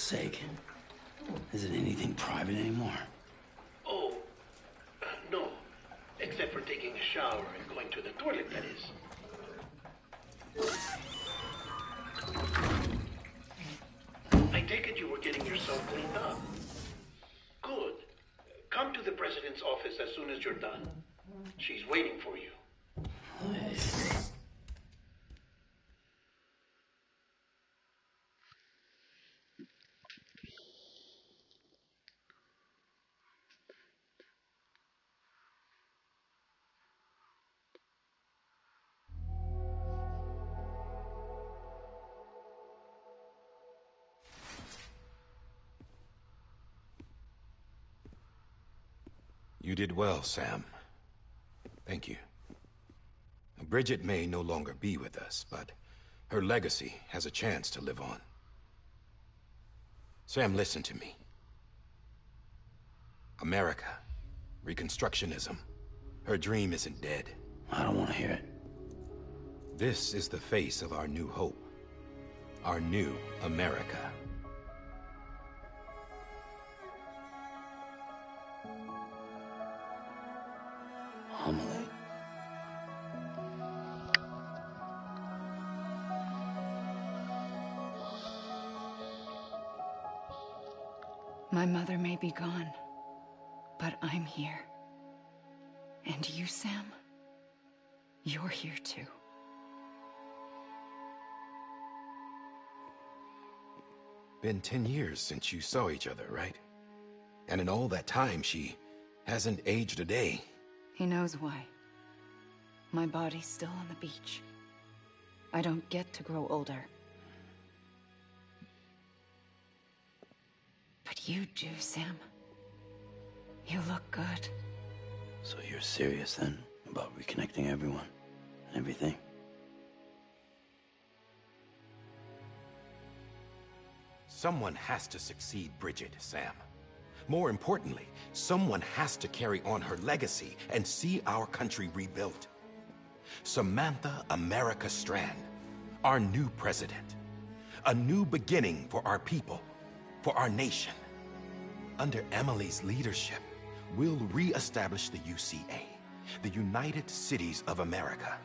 sake. Isn't anything private anymore? Oh, no. Except for taking a shower and going to the toilet, that is. I take it you were getting yourself cleaned up. Good. Come to the president's office as soon as you're done. She's waiting for you. You did well, Sam. Thank you. Bridget may no longer be with us, but her legacy has a chance to live on. Sam, listen to me. America, Reconstructionism, her dream isn't dead. I don't want to hear it. This is the face of our new hope. Our new America. Amelie. My mother may be gone, but I'm here. And you, Sam, you're here too. Been 10 years since you saw each other, right? And in all that time, she hasn't aged a day. He knows why. My body's still on the beach. I don't get to grow older. But you do, Sam. You look good. So you're serious then about reconnecting everyone and everything? Someone has to succeed Bridget, Sam. More importantly, someone has to carry on her legacy and see our country rebuilt. Samantha America Strand, our new president. A new beginning for our people, for our nation. Under Emily's leadership, we'll re-establish the UCA, the United Cities of America.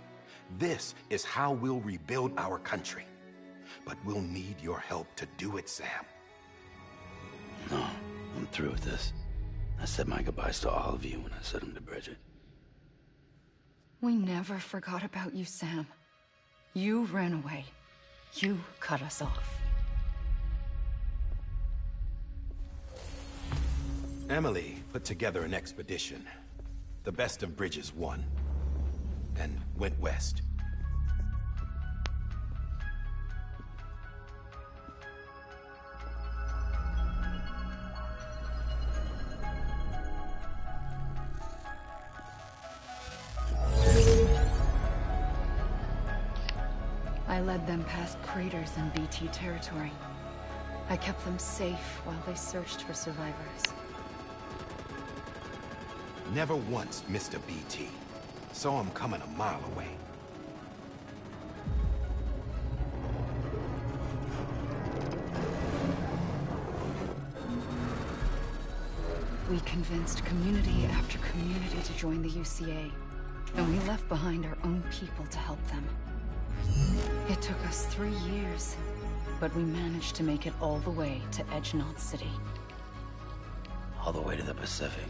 This is how we'll rebuild our country. But we'll need your help to do it, Sam. No. I'm through with this. I said my goodbyes to all of you when I said them to Bridget. We never forgot about you, Sam. You ran away. You cut us off. Emily put together an expedition. The best of Bridges won. And went west. I led them past craters in BT territory. I kept them safe while they searched for survivors. Never once missed a BT. Saw him coming a mile away. We convinced community after community to join the UCA, and we left behind our own people to help them. It took us 3 years, but we managed to make it all the way to Edgenot City. All the way to the Pacific.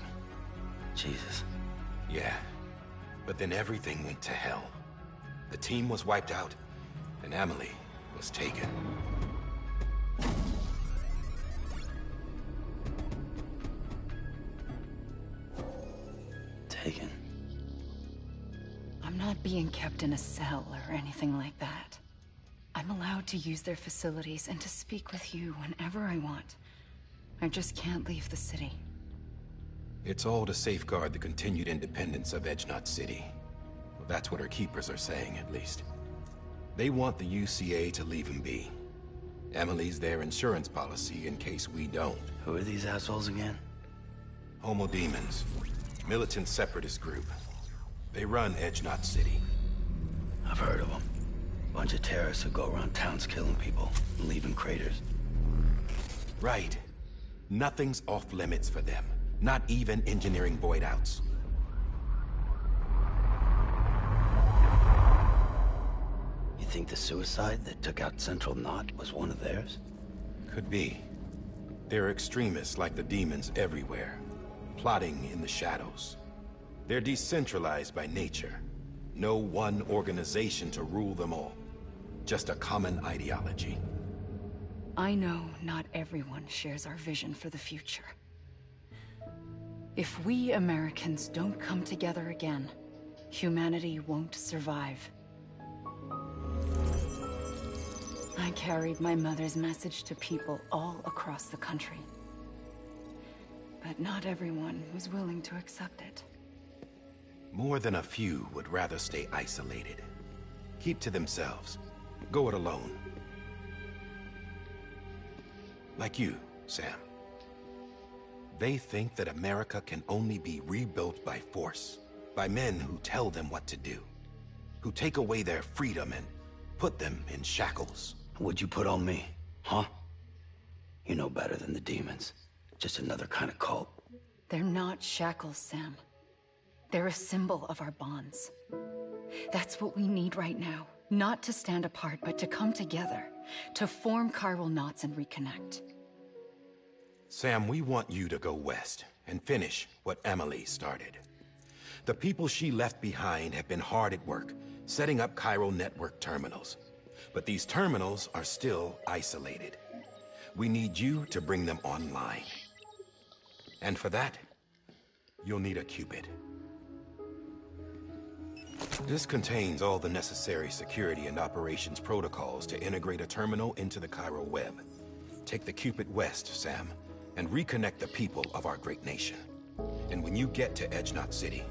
Jesus. Yeah, but then everything went to hell. The team was wiped out, and Emily was taken. Taken? I'm not being kept in a cell or anything like that. I'm allowed to use their facilities and to speak with you whenever I want. I just can't leave the city. It's all to safeguard the continued independence of Edgenot City. Well, that's what her keepers are saying, at least. They want the UCA to leave him be. Emily's their insurance policy in case we don't. Who are these assholes again? Homo Demons. Militant separatist group. They run Edgenot City. I've heard of them. Bunch of terrorists who go around towns killing people and leaving craters. Right. Nothing's off limits for them. Not even engineering void outs. You think the suicide that took out Central Knot was one of theirs? Could be. There are extremists like the demons everywhere, plotting in the shadows. They're decentralized by nature. No one organization to rule them all. Just a common ideology. I know not everyone shares our vision for the future. If we Americans don't come together again, humanity won't survive. I carried my mother's message to people all across the country. But not everyone was willing to accept it. More than a few would rather stay isolated. Keep to themselves. Go it alone. Like you, Sam. They think that America can only be rebuilt by force, by men who tell them what to do, who take away their freedom and put them in shackles. What'd you put on me, huh? You know better than the demons. Just another kind of cult. They're not shackles, Sam. They're a symbol of our bonds. That's what we need right now. Not to stand apart, but to come together. To form chiral knots and reconnect. Sam, we want you to go west and finish what Emily started. The people she left behind have been hard at work, setting up chiral network terminals. But these terminals are still isolated. We need you to bring them online. And for that, you'll need a Cupid. This contains all the necessary security and operations protocols to integrate a terminal into the chiral web. Take the Cupid west, Sam, and reconnect the people of our great nation. And when you get to Edge Knot City,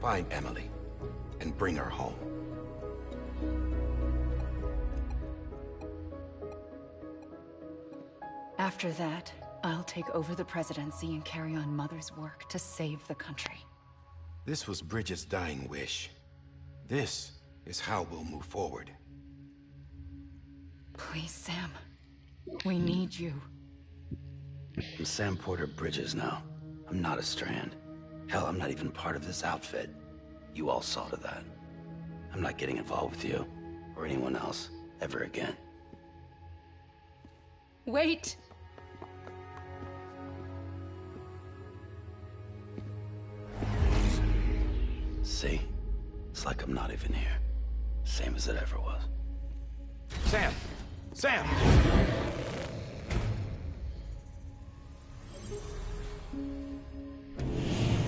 find Emily and bring her home. After that, I'll take over the presidency and carry on Mother's work to save the country. This was Bridget's dying wish. This is how we'll move forward. Please, Sam. We need you. I'm Sam Porter Bridges now. I'm not a Strand. Hell, I'm not even part of this outfit. You all saw to that. I'm not getting involved with you, or anyone else, ever again. Wait! See? It's like I'm not even here. Same as it ever was. Sam! Sam!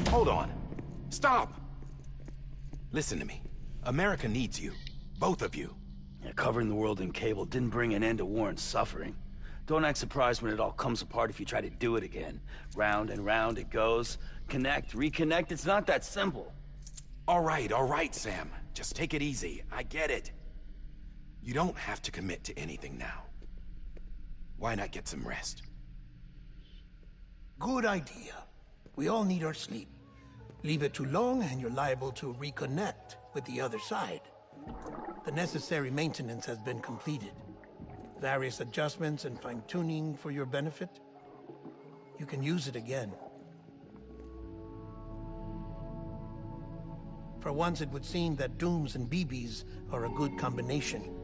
Hold on. Stop! Listen to me. America needs you. Both of you. Yeah, covering the world in cable didn't bring an end to war and suffering. Don't act surprised when it all comes apart if you try to do it again. Round and round it goes. Connect, reconnect, it's not that simple. All right, Sam. Just take it easy. I get it. You don't have to commit to anything now. Why not get some rest? Good idea. We all need our sleep. Leave it too long and you're liable to reconnect with the other side. The necessary maintenance has been completed. Various adjustments and fine-tuning for your benefit. You can use it again. For once, it would seem that Dooms and BBs are a good combination.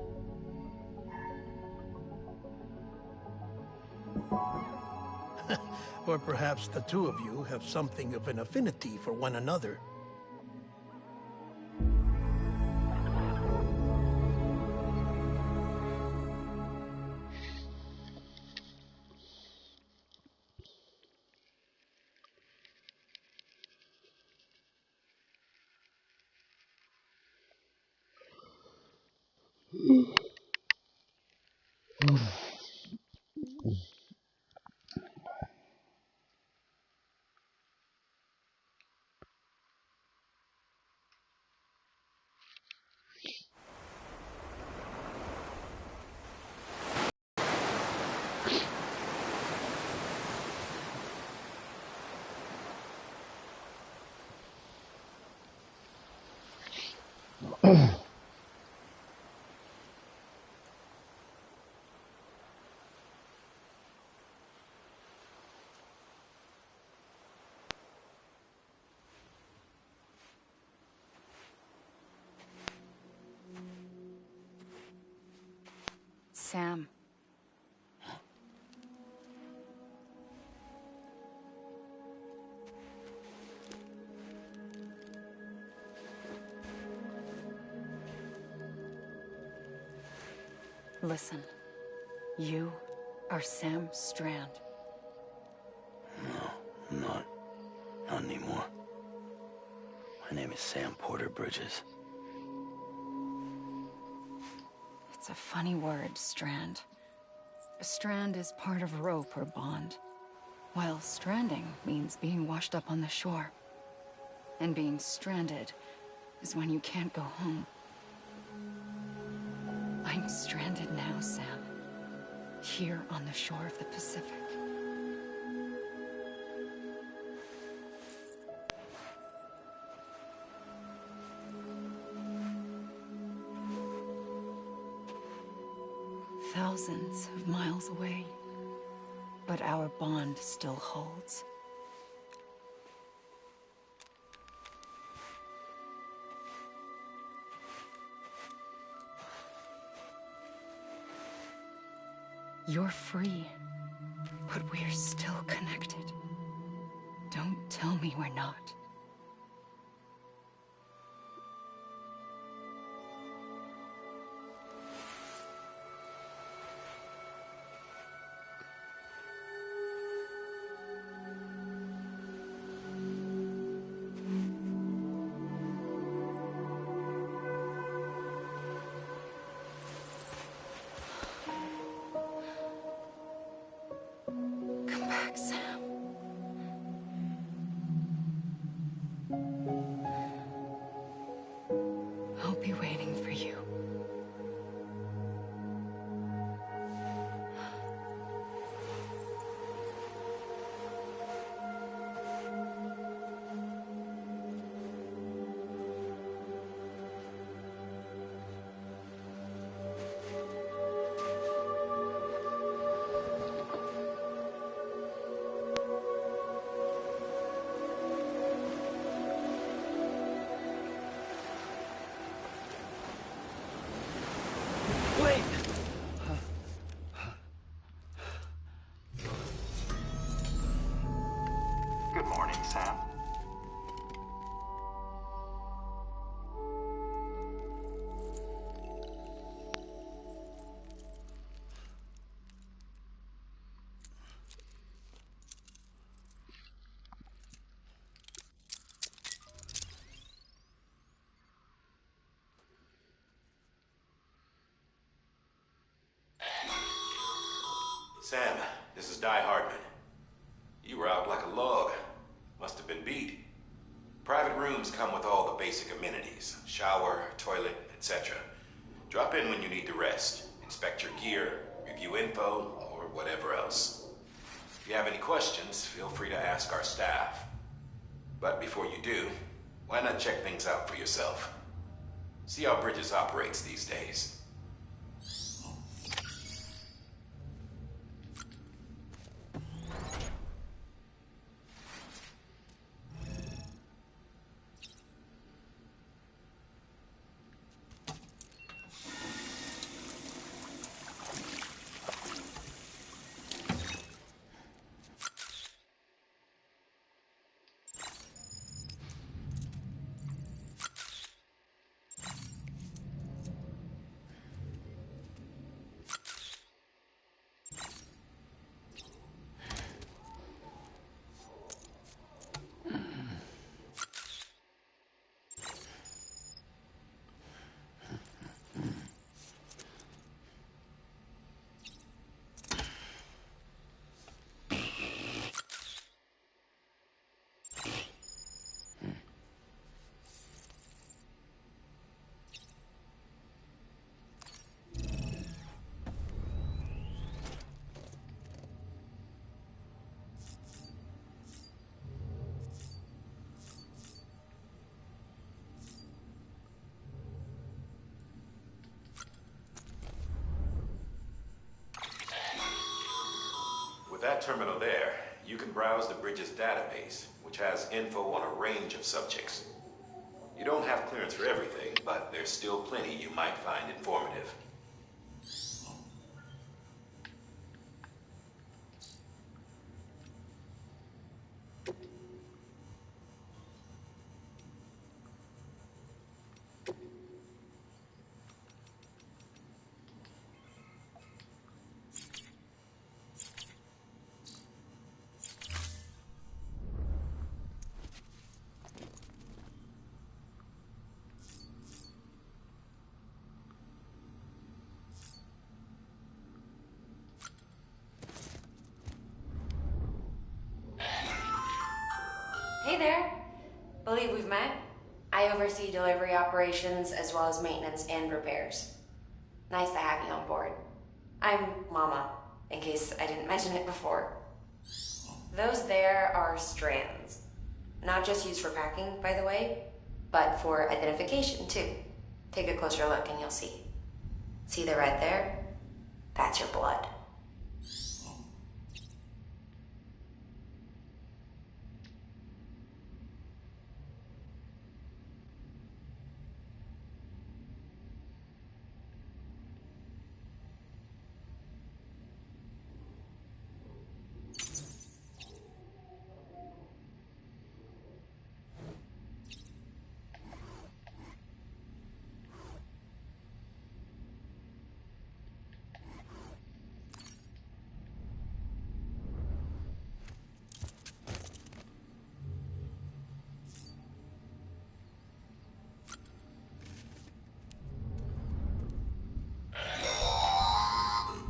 Or perhaps the two of you have something of an affinity for one another. Sam. Listen, you are Sam Strand. No, I'm not. Not anymore. My name is Sam Porter Bridges. It's a funny word, Strand. A strand is part of rope or bond, while stranding means being washed up on the shore. And being stranded is when you can't go home. I'm stranded now, Sam. Here on the shore of the Pacific. Thousands of miles away, but our bond still holds. You're free, but we're still connected. Don't tell me we're not. Come back, Sam. I'll be waiting for you. Wait! Good morning, Sam. Sam, this is Die Hardman. You were out like a log. Must have been beat. Private rooms come with all the basic amenities. Shower, toilet, etc. Drop in when you need to rest. Inspect your gear, review info, or whatever else. If you have any questions, feel free to ask our staff. But before you do, why not check things out for yourself? See how Bridges operates these days. With that terminal there, you can browse the Bridges database, which has info on a range of subjects. You don't have clearance for everything, but there's still plenty you might find informative. Hey there. Believe we've met? I oversee delivery operations as well as maintenance and repairs. Nice to have you on board. I'm Mama, in case I didn't mention it before. Those there are strands. Not just used for packing, by the way, but for identification too. Take a closer look and you'll see. See the red there? That's your blood.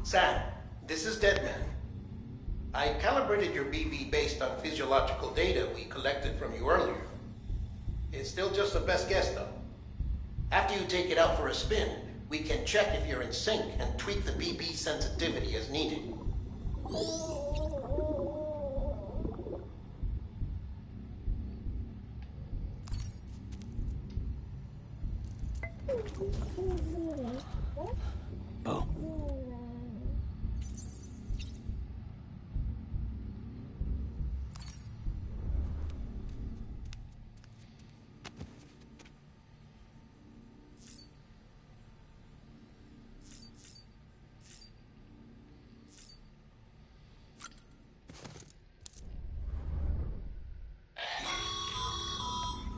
Sam, this is Deadman. I calibrated your BB based on physiological data we collected from you earlier. It's still just a best guess, though. After you take it out for a spin, we can check if you're in sync and tweak the BB sensitivity as needed. Oh.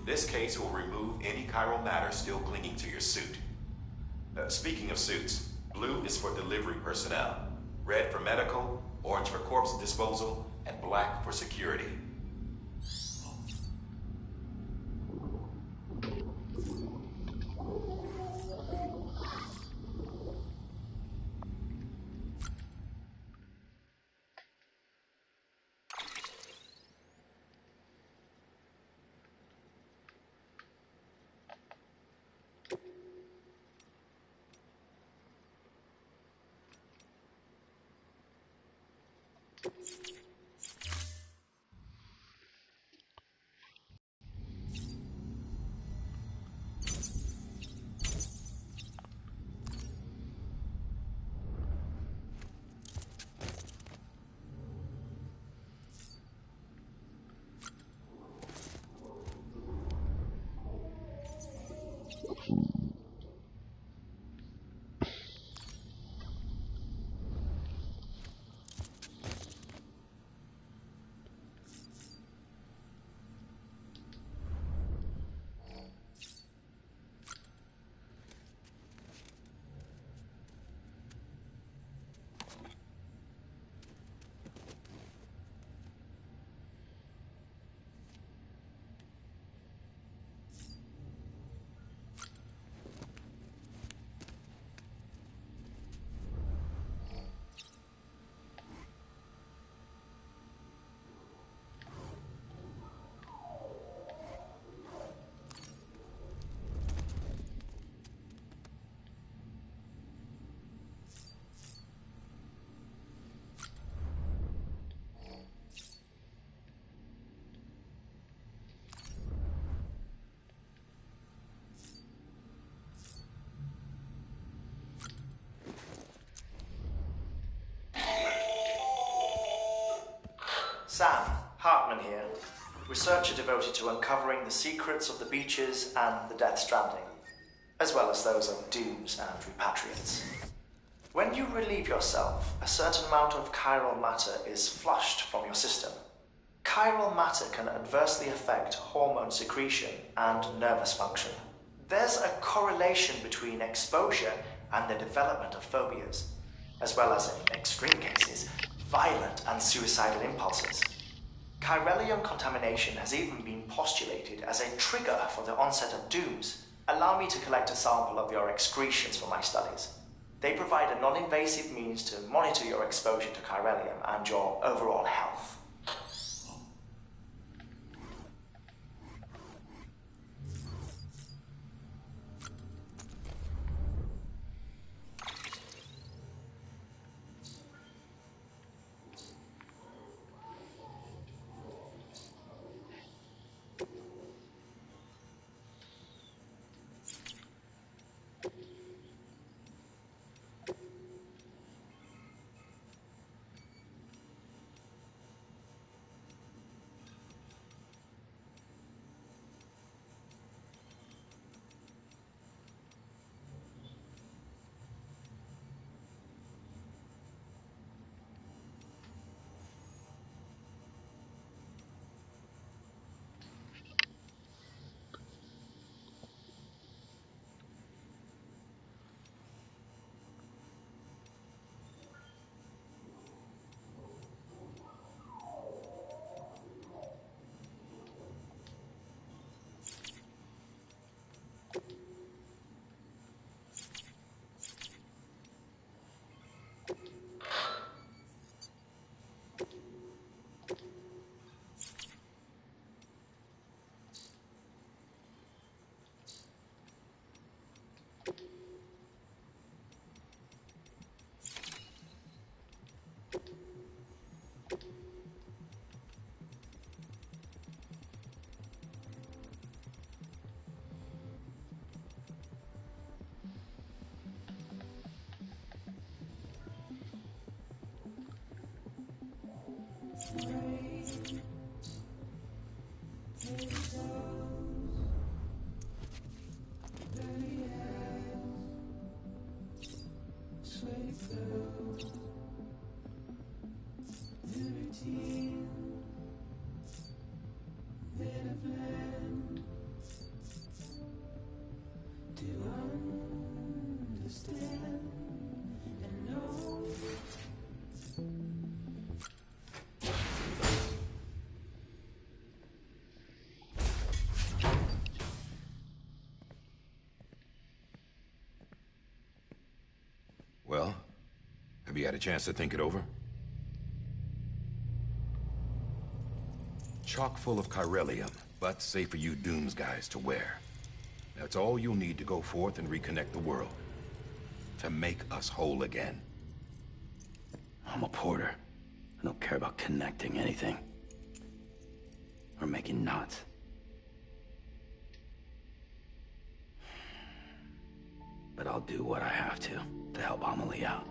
This case will remove any chiral matter still clinging to your suit. Speaking of suits, blue is for delivery personnel, red for medical, orange for corpse disposal, and black for security. Sam, Hartman here, researcher devoted to uncovering the secrets of the beaches and the Death Stranding, as well as those of dooms and repatriates. When you relieve yourself, a certain amount of chiral matter is flushed from your system. Chiral matter can adversely affect hormone secretion and nervous function. There's a correlation between exposure and the development of phobias, as well as, in extreme cases, violent and suicidal impulses. Chiralium contamination has even been postulated as a trigger for the onset of dooms. Allow me to collect a sample of your excretions for my studies. They provide a non-invasive means to monitor your exposure to chiralium and your overall health. Well, have you had a chance to think it over? Chock full of chiralium, but safe for you Dooms guys to wear. That's all you'll need to go forth and reconnect the world. To make us whole again. I'm a porter. I don't care about connecting anything. Or making knots. But I'll do what I have to help Amelie out.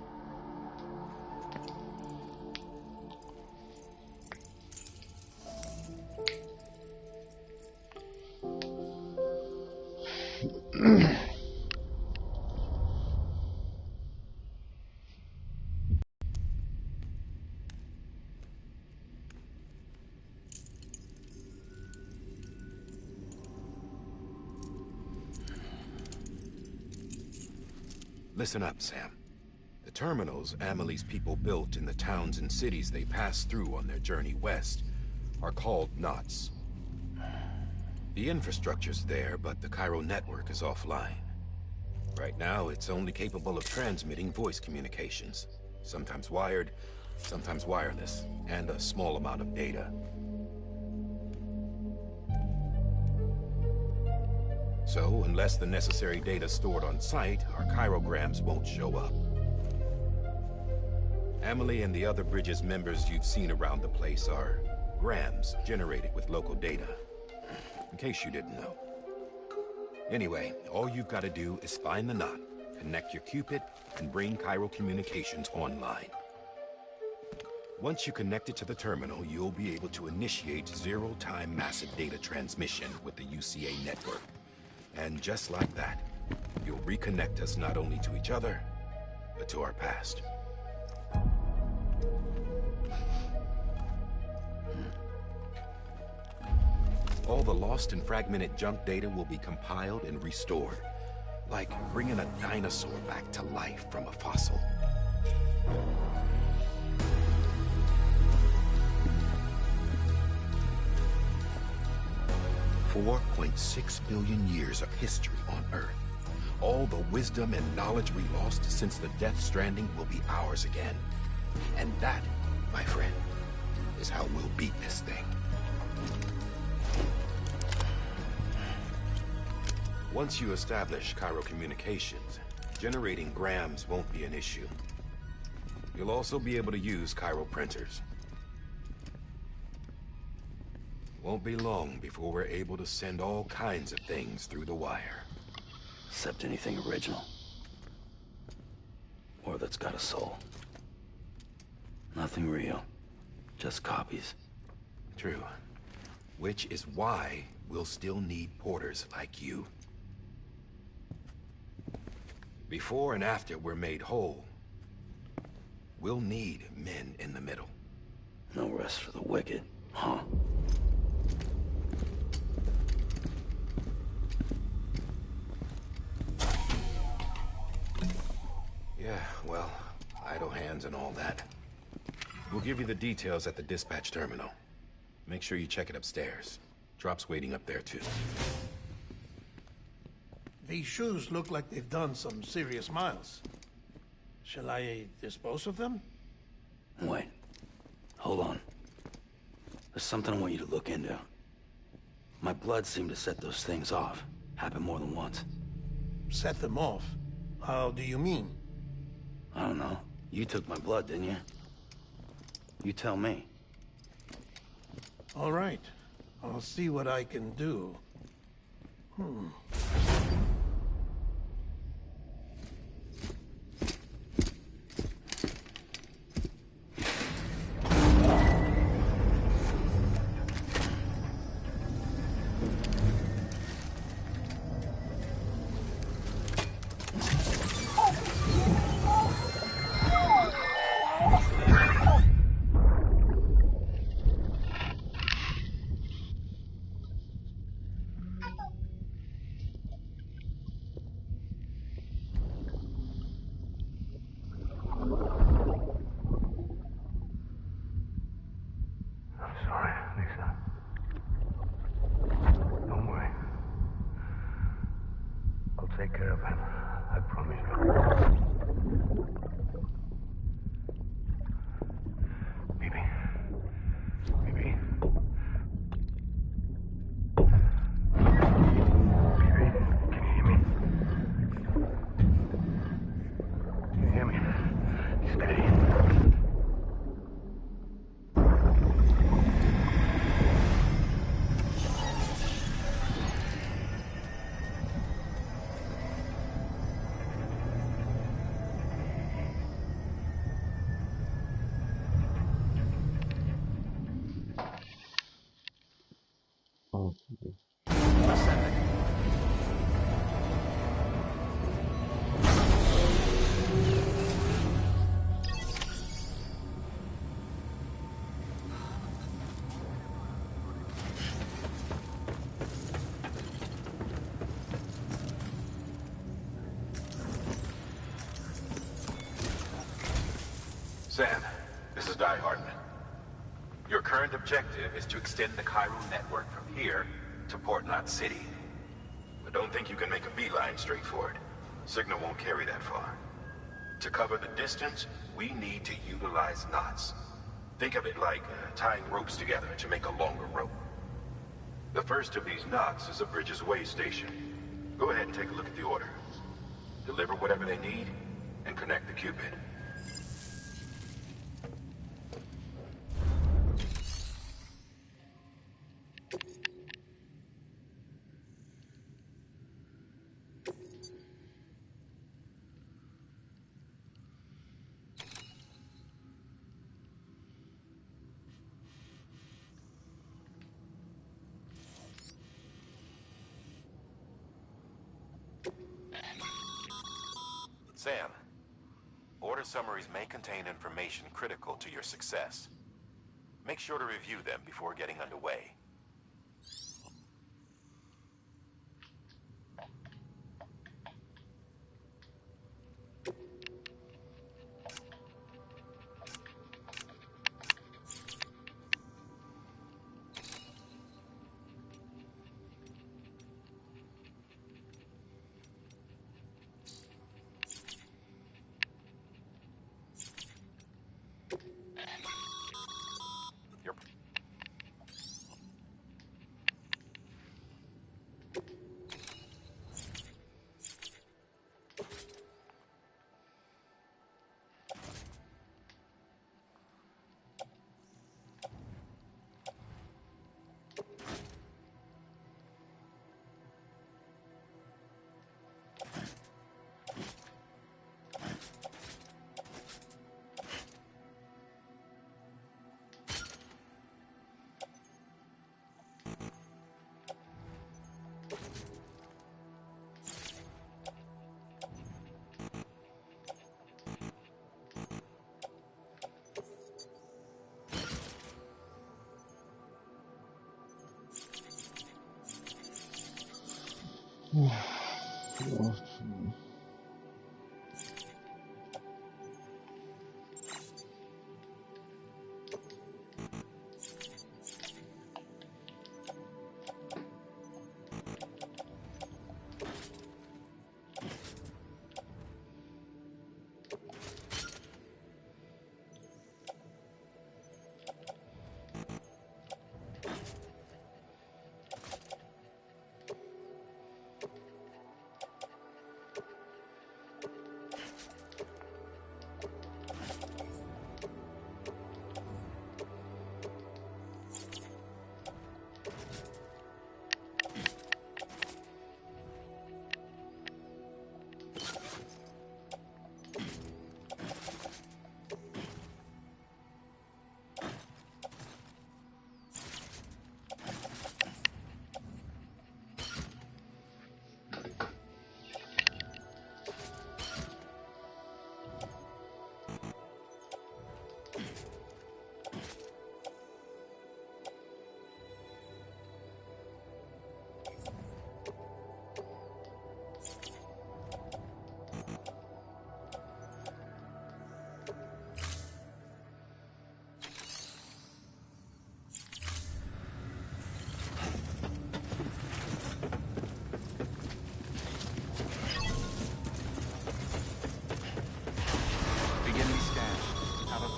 Listen up, Sam. The terminals Amelie's people built in the towns and cities they passed through on their journey west are called knots. The infrastructure's there, but the Cairo network is offline. Right now, it's only capable of transmitting voice communications. Sometimes wired, sometimes wireless, and a small amount of data. So, unless the necessary data stored on site, our chirograms won't show up. Amelie and the other Bridges members you've seen around the place are grams generated with local data. In case you didn't know. Anyway, all you've got to do is find the knot, connect your Cupid, and bring Cairo communications online. Once you connect it to the terminal, you'll be able to initiate zero-time massive data transmission with the UCA network. And just like that, you'll reconnect us not only to each other, but to our past. All the lost and fragmented junk data will be compiled and restored, like bringing a dinosaur back to life from a fossil. 4.6 billion years of history on Earth. All the wisdom and knowledge we lost since the Death Stranding will be ours again. And that, my friend, is how we'll beat this thing. Once you establish Cairo communications, generating grams won't be an issue. You'll also be able to use Cairo printers. Won't be long before we're able to send all kinds of things through the wire. Except anything original. Or that's got a soul. Nothing real. Just copies. True. Which is why we'll still need porters like you. Before and after we're made whole, we'll need men in the middle. No rest for the wicked, huh? Yeah, well, idle hands and all that. We'll give you the details at the dispatch terminal. Make sure you check it upstairs. Drop's waiting up there, too. These shoes look like they've done some serious miles. Shall I dispose of them? Wait. Hold on. There's something I want you to look into. My blood seemed to set those things off. Happened more than once. Set them off? How do you mean? I don't know. You took my blood, didn't you? You tell me. All right. I'll see what I can do. take care of him. I promise you. Baby. Baby. Baby, can you hear me? Can you hear me? Steady. Sam, this is Di Hartman. Your current objective is to extend the Cairo network from here to Port Knot City. But don't think you can make a beeline straight for it. Signal won't carry that far. To cover the distance, we need to utilize knots. Think of it like tying ropes together to make a longer rope. The first of these knots is a Bridges Way station. Go ahead and take a look at the order. Deliver whatever they need, and connect the Cupid. Sam, order summaries may contain information critical to your success. Make sure to review them before getting underway.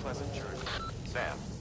pleasant journey. Sam.